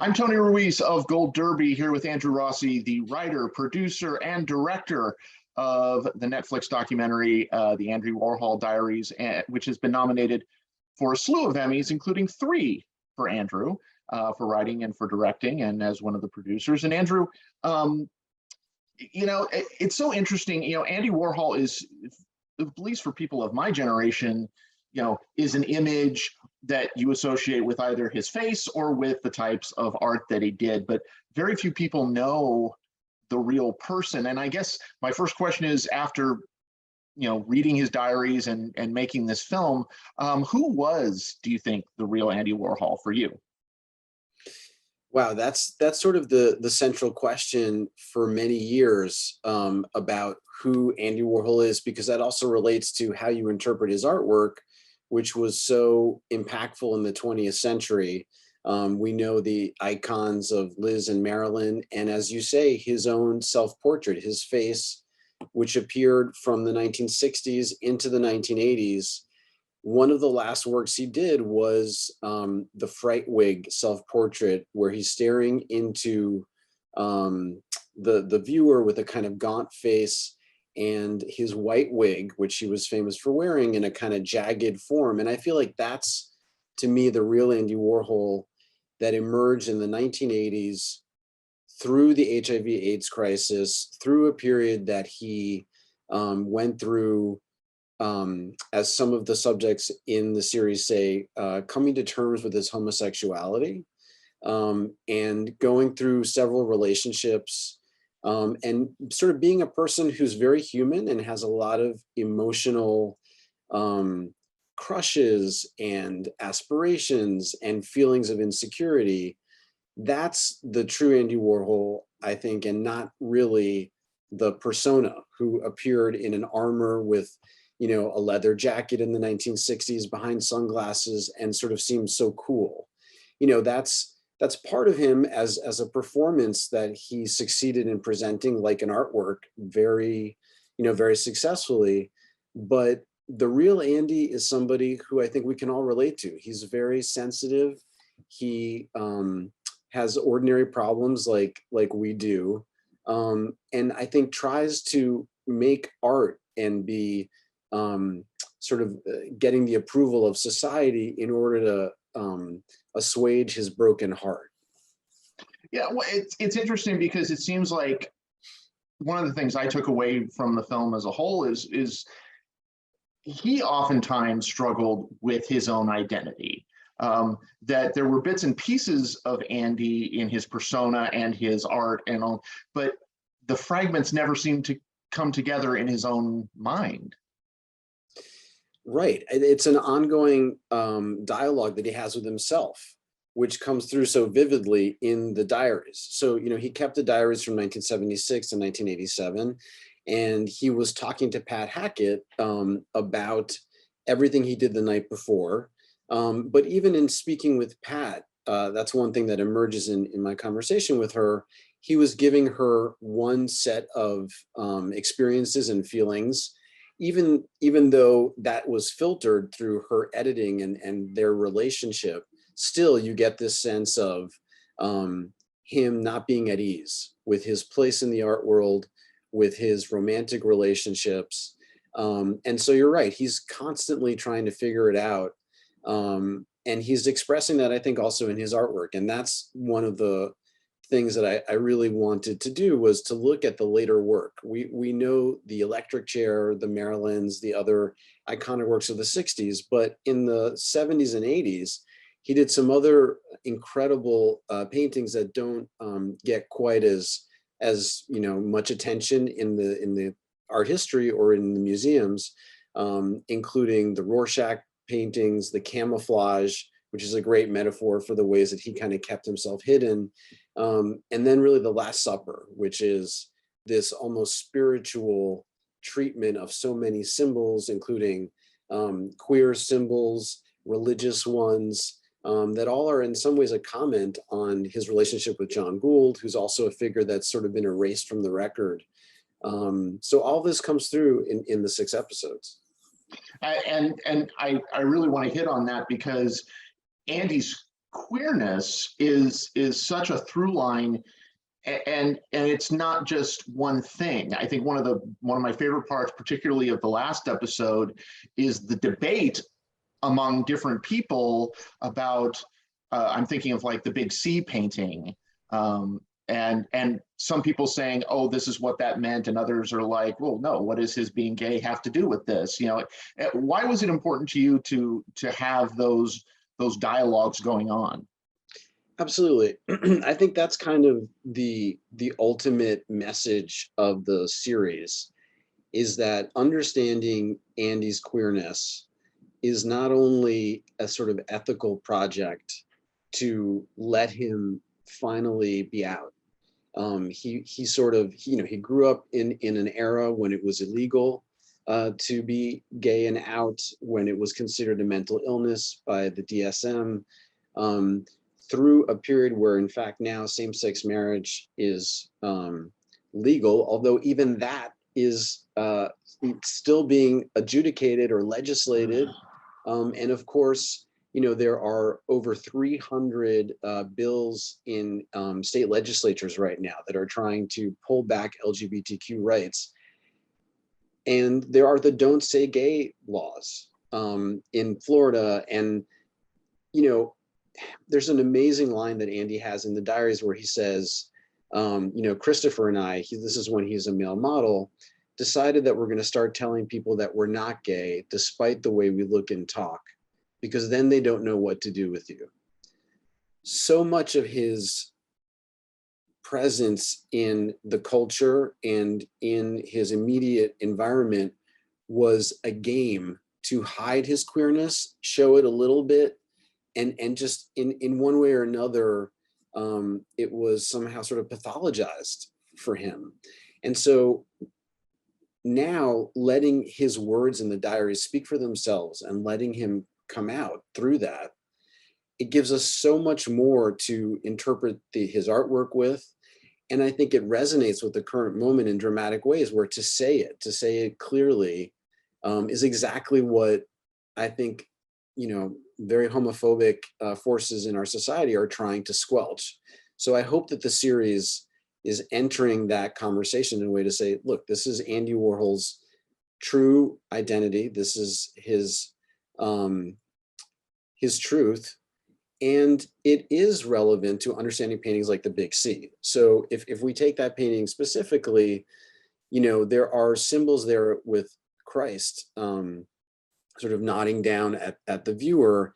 I'm Tony Ruiz of Gold Derby here with Andrew Rossi, the writer, producer, and director of the Netflix documentary, The Andy Warhol Diaries, which has been nominated for a slew of Emmys, including 3 for Andrew, for writing and for directing, and as one of the producers. And Andrew, it's so interesting. Andy Warhol is, at least for people of my generation, is an image that you associate with either his face or with the types of art that he did, but very few people know the real person. And I guess my first question is, after reading his diaries and making this film, who was, do you think, the real Andy Warhol for you? Wow, that's sort of the central question for many years, about who Andy Warhol is, because that also relates to how you interpret his artwork, which was so impactful in the 20th century. We know the icons of Liz and Marilyn, and as you say, his own self-portrait, his face, which appeared from the 1960s into the 1980s. One of the last works he did was the Frightwig self-portrait, where he's staring into the viewer with a kind of gaunt face and his white wig, which he was famous for wearing, in a kind of jagged form. And I feel like that's, to me, the real Andy Warhol that emerged in the 1980s through the HIV/AIDS crisis, through a period that he went through, as some of the subjects in the series say, coming to terms with his homosexuality, and going through several relationships, and sort of being a person who's very human and has a lot of emotional crushes and aspirations and feelings of insecurity. That's the true Andy Warhol, I think, and not really the persona who appeared in an armor with a leather jacket in the 1960s behind sunglasses and sort of seems so cool. That's part of him as a performance that he succeeded in presenting like an artwork very, very successfully. But the real Andy is somebody who I think we can all relate to. He's very sensitive. He has ordinary problems like we do. And I think tries to make art and be sort of getting the approval of society in order to assuage his broken heart. Yeah, well, it's interesting because it seems like one of the things I took away from the film as a whole is he oftentimes struggled with his own identity. That there were bits and pieces of Andy in his persona and his art and all, but the fragments never seemed to come together in his own mind. Right. It's an ongoing dialogue that he has with himself, which comes through so vividly in the diaries. So, he kept the diaries from 1976 to 1987, and he was talking to Pat Hackett about everything he did the night before. But even in speaking with Pat, that's one thing that emerges in my conversation with her. He was giving her one set of experiences and feelings, even though that was filtered through her editing and their relationship. Still, you get this sense of him not being at ease with his place in the art world, with his romantic relationships. And so you're right, he's constantly trying to figure it out. And he's expressing that, I think, also in his artwork. And that's one of the things that I really wanted to do, was to look at the later work. We know the Electric Chair, the Marilyns, the other iconic works of the 60s, but in the 70s and 80s, he did some other incredible paintings that don't get quite as much attention in the art history or in the museums, including the Rorschach paintings, the Camouflage, which is a great metaphor for the ways that he kind of kept himself hidden. And then really the Last Supper, which is this almost spiritual treatment of so many symbols, including queer symbols, religious ones, that all are in some ways a comment on his relationship with John Gould, who's also a figure that's sort of been erased from the record. So all this comes through in the 6 episodes. And I really want to hit on that, because Andy's queerness is such a through line, and it's not just one thing. I think one of my favorite parts, particularly of the last episode, is the debate among different people about, I'm thinking of like the Big C painting, and some people saying, oh, this is what that meant, and others are like, well, no, what does his being gay have to do with this? Why was it important to you to have those dialogues going on? Absolutely. I think that's kind of the ultimate message of the series, is that understanding Andy's queerness is not only a sort of ethical project to let him finally be out. He sort of, he grew up in an era when it was illegal to be gay and out, when it was considered a mental illness by the DSM, through a period where, in fact, now same-sex marriage is legal, although even that is still being adjudicated or legislated. And of course, there are over 300 bills in state legislatures right now that are trying to pull back LGBTQ rights. And there are the Don't Say Gay laws in Florida. And, there's an amazing line that Andy has in the diaries where he says, Christopher and I, this is when he's a male model, decided that we're going to start telling people that we're not gay, despite the way we look and talk, because then they don't know what to do with you. So much of his presence in the culture and in his immediate environment was a game to hide his queerness, show it a little bit, and just in one way or another, it was somehow sort of pathologized for him. And so now letting his words in the diaries speak for themselves and letting him come out through that, it gives us so much more to interpret his artwork with. And I think it resonates with the current moment in dramatic ways, where to say it clearly is exactly what I think, very homophobic forces in our society are trying to squelch. So I hope that the series is entering that conversation in a way to say, look, this is Andy Warhol's true identity. This is his truth. And it is relevant to understanding paintings like the Big C. So if we take that painting specifically, there are symbols there with Christ sort of nodding down at the viewer,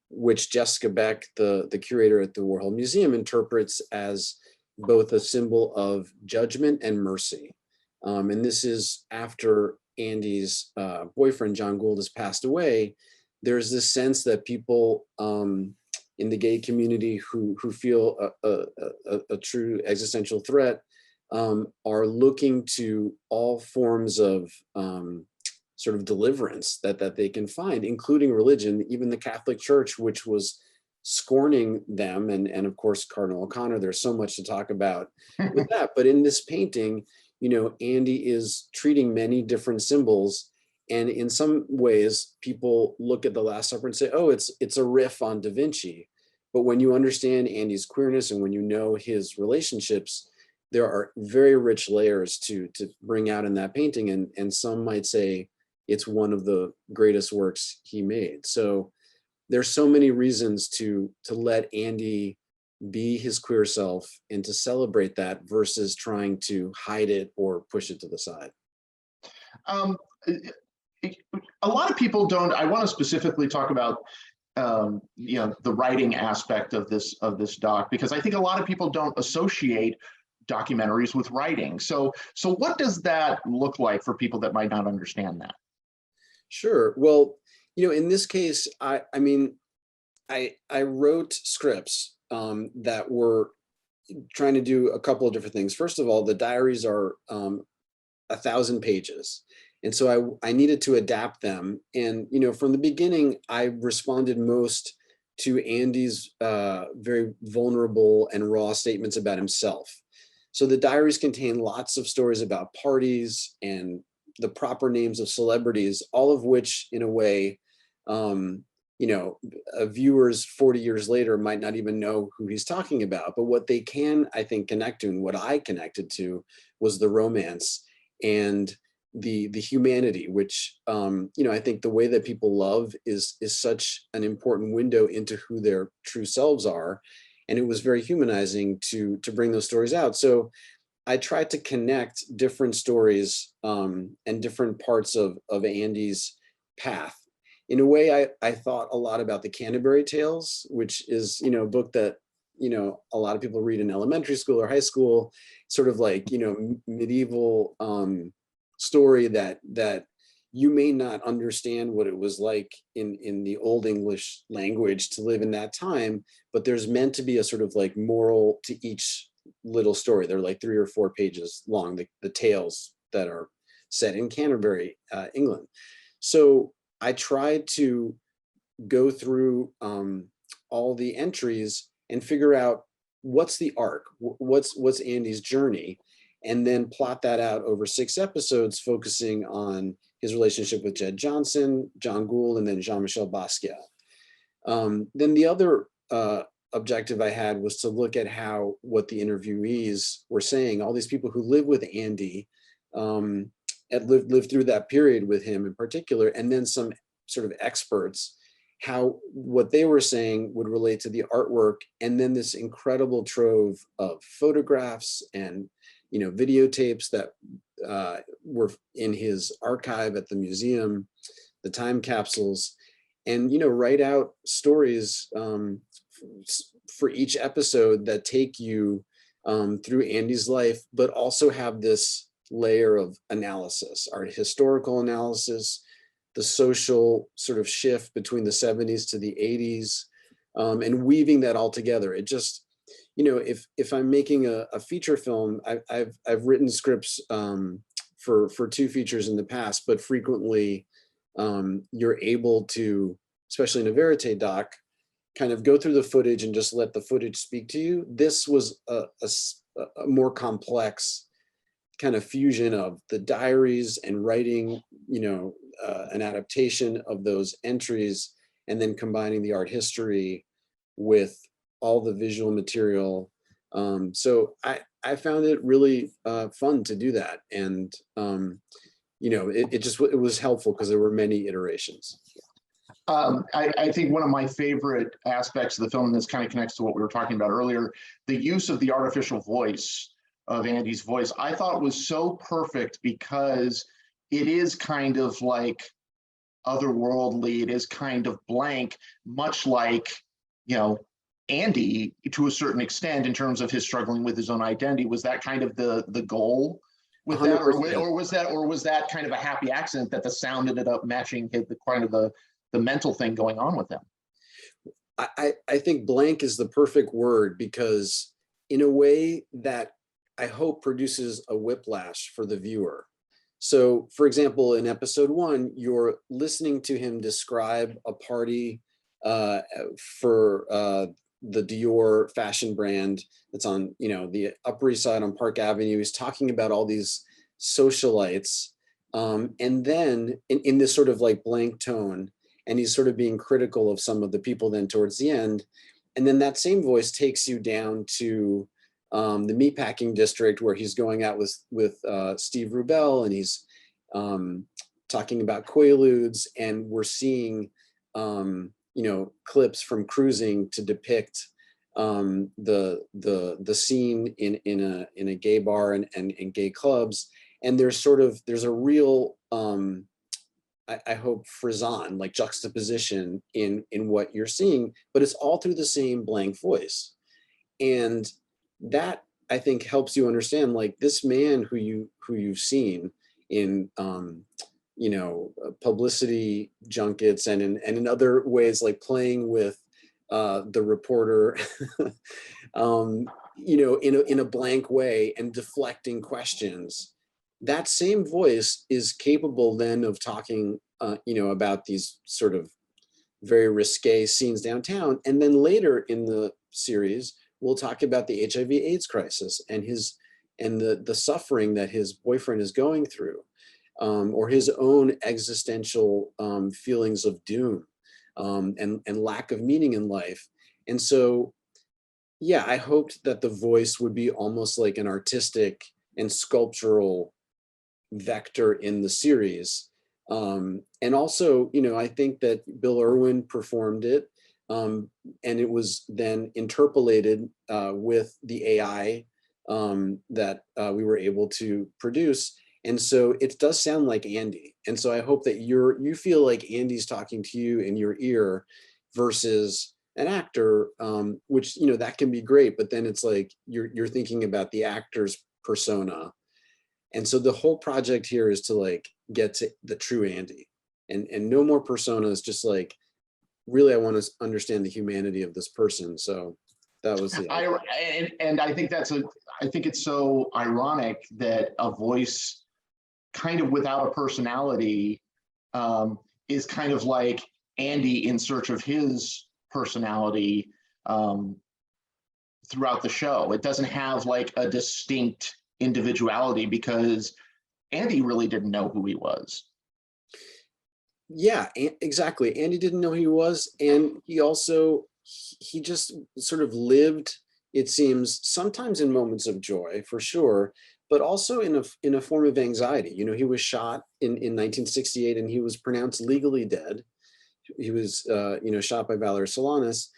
which Jessica Beck, the curator at the Warhol Museum, interprets as both a symbol of judgment and mercy. And this is after Andy's boyfriend, John Gould, has passed away. There's this sense that people in the gay community who feel a true existential threat are looking to all forms of sort of deliverance that they can find, including religion, even the Catholic Church, which was scorning them. And of course, Cardinal O'Connor, there's so much to talk about with that. But in this painting, Andy is treating many different symbols. And in some ways, people look at the Last Supper and say, oh, it's a riff on Da Vinci. But when you understand Andy's queerness and when you know his relationships, there are very rich layers to bring out in that painting. And some might say it's one of the greatest works he made. So there's so many reasons to let Andy be his queer self and to celebrate that versus trying to hide it or push it to the side. A lot of people don't. I want to specifically talk about the writing aspect of this doc, because I think a lot of people don't associate documentaries with writing. So what does that look like for people that might not understand that? Sure. Well, in this case, I wrote scripts that were trying to do a couple of different things. First of all, the diaries are 1,000 pages. And so I needed to adapt them. And, from the beginning, I responded most to Andy's very vulnerable and raw statements about himself. So the diaries contain lots of stories about parties and the proper names of celebrities, all of which, in a way, viewers 40 years later might not even know who he's talking about. But what they can, I think, connect to, and what I connected to, was the romance and the humanity, which I think the way that people love is such an important window into who their true selves are. And it was very humanizing to bring those stories out. So I tried to connect different stories and different parts of Andy's path. In a way, I thought a lot about the Canterbury Tales, which is, a book that, a lot of people read in elementary school or high school, sort of like, medieval story that you may not understand what it was like in the Old English language to live in that time, but there's meant to be a sort of like moral to each little story. They're like 3 or 4 pages long, the tales that are set in Canterbury, England. So I tried to go through all the entries and figure out what's the arc, what's Andy's journey, and then plot that out over 6 episodes, focusing on his relationship with Jed Johnson, John Gould, and then Jean-Michel Basquiat. Then the other objective I had was to look at what the interviewees were saying, all these people who live with Andy, lived through that period with him in particular, and then some sort of experts, what they were saying would relate to the artwork, and then this incredible trove of photographs and videotapes that were in his archive at the museum, the time capsules, and write out stories for each episode that take you through Andy's life, but also have this layer of analysis, art historical analysis, the social sort of shift between the 70s to the 80s, and weaving that all together. It just, if I'm making a feature film, I've written scripts for 2 features in the past, but frequently you're able to, especially in a verite doc, kind of go through the footage and just let the footage speak to you. This was a more complex kind of fusion of the diaries and writing, an adaptation of those entries, and then combining the art history with all the visual material. So I found it really fun to do that. And, it was helpful because there were many iterations. I think one of my favorite aspects of the film, and this kind of connects to what we were talking about earlier, the use of the artificial voice of Andy's voice, I thought was so perfect, because it is kind of like otherworldly, it is kind of blank, much like, Andy to a certain extent in terms of his struggling with his own identity. Was that kind of the goal with 100%. That, or was that kind of a happy accident that the sound ended up matching the kind of the mental thing going on with him? I think blank is the perfect word, because in a way that I hope produces a whiplash for the viewer. So, for example, in episode 1, you're listening to him describe a party for the Dior fashion brand that's on, the Upper East Side on Park Avenue. He's talking about all these socialites, and then in this sort of like blank tone, and he's sort of being critical of some of the people then towards the end. And then that same voice takes you down to the meatpacking district, where he's going out with Steve Rubell, and he's talking about Quaaludes, and we're seeing clips from Cruising to depict the scene in a gay bar and gay clubs. And there's a real I hope frisson, like juxtaposition in what you're seeing, but it's all through the same blank voice. And that, I think, helps you understand, like, this man who you've seen in publicity junkets and in other ways, like playing with the reporter in a blank way and deflecting questions. That same voice is capable then of talking about these sort of very risque scenes downtown. And then later in the series, we'll talk about the HIV/AIDS crisis and the suffering that his boyfriend is going through, or his own existential feelings of doom. and lack of meaning in life. And so, yeah, I hoped that the voice would be almost like an artistic and sculptural vector in the series. And also, I think that Bill Irwin performed it, and it was then interpolated with the AI that we were able to produce. And so it does sound like Andy. And so I hope that you feel like Andy's talking to you in your ear versus an actor, which, that can be great, but then it's like you're thinking about the actor's persona. And so the whole project here is to like get to the true Andy, and no more personas, just like, really, I want to understand the humanity of this person. So that was the idea. And I think I think it's so ironic that a voice kind of without a personality is kind of like Andy in search of his personality throughout the show. It doesn't have like a distinct individuality because Andy really didn't know who he was. Yeah, exactly. Andy didn't know who he was, and he just sort of lived, it seems, sometimes in moments of joy, for sure, but also in a form of anxiety. He was shot in 1968, and he was pronounced legally dead. He was shot by Valerie Solanas,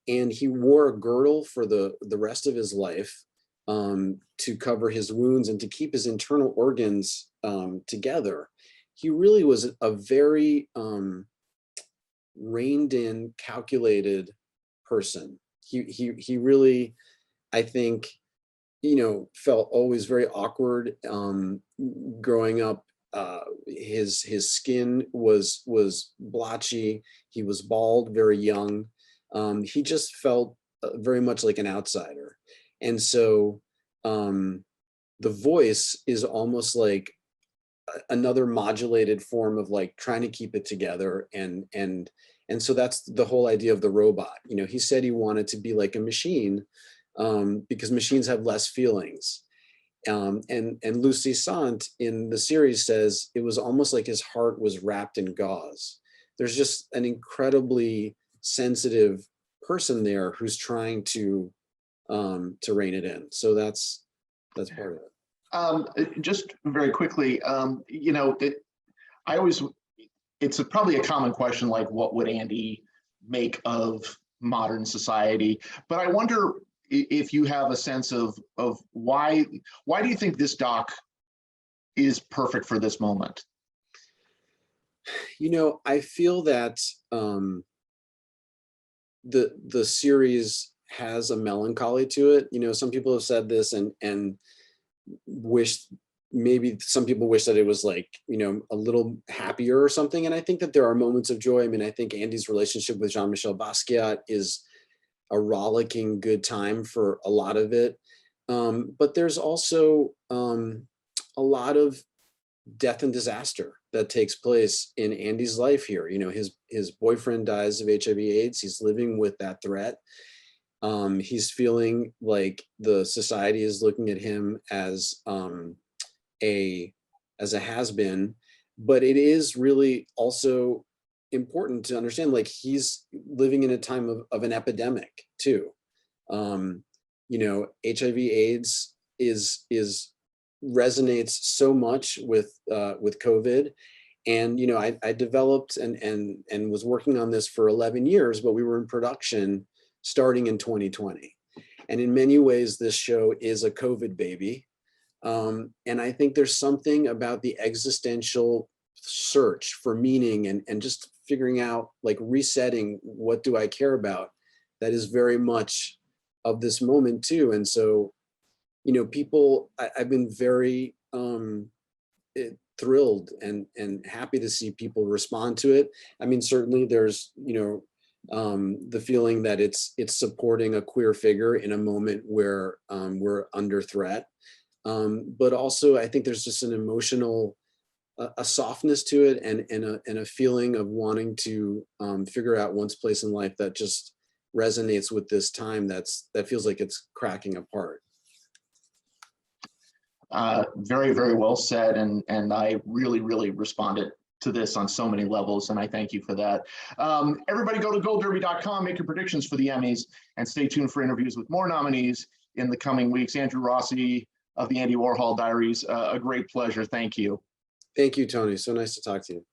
and he wore a girdle for the rest of his life to cover his wounds and to keep his internal organs together. He really was a very reined in, calculated person. He really, I think, felt always very awkward growing up. His skin was blotchy. He was bald, very young. He just felt very much like an outsider. And so the voice is almost like another modulated form of like trying to keep it together. And so that's the whole idea of the robot. He said he wanted to be like a machine because machines have less feelings. And Lucy Sant in the series says it was almost like his heart was wrapped in gauze. There's just an incredibly sensitive person there who's trying to rein it in. So that's part of it. Just very quickly, it's probably a common question, like what would Andy make of modern society? But I wonder if you have a sense of why do you think this doc is perfect for this moment? I feel that the series has a melancholy to it. Some people have said this and wish, maybe some people wish that it was like, a little happier or something. And I think that there are moments of joy. I mean, I think Andy's relationship with Jean-Michel Basquiat is a rollicking good time for a lot of it. But there's also a lot of death and disaster that takes place in Andy's life here. His boyfriend dies of HIV/AIDS. He's living with that threat. He's feeling like the society is looking at him as a has-been, but it is really also important to understand, like, he's living in a time of an epidemic too. HIV/AIDS is resonates so much with COVID. And I developed and was working on this for 11 years, but we were in production starting in 2020. And in many ways, this show is a COVID baby. And I think there's something about the existential search for meaning and just figuring out, like, resetting, what do I care about, that is very much of this moment too. And so, I've been very thrilled and happy to see people respond to it. I mean, certainly there's, the feeling that it's supporting a queer figure in a moment where we're under threat. But also I think there's just an emotional, a softness to it and a feeling of wanting to figure out one's place in life that just resonates with this time that feels like it's cracking apart. Very, very well said. And I really, really responded to this on so many levels, and I thank you for that. Everybody go to goldderby.com, make your predictions for the Emmys, and stay tuned for interviews with more nominees in the coming weeks. Andrew Rossi of the Andy Warhol Diaries, a great pleasure. Thank you. Thank you, Tony. So nice to talk to you.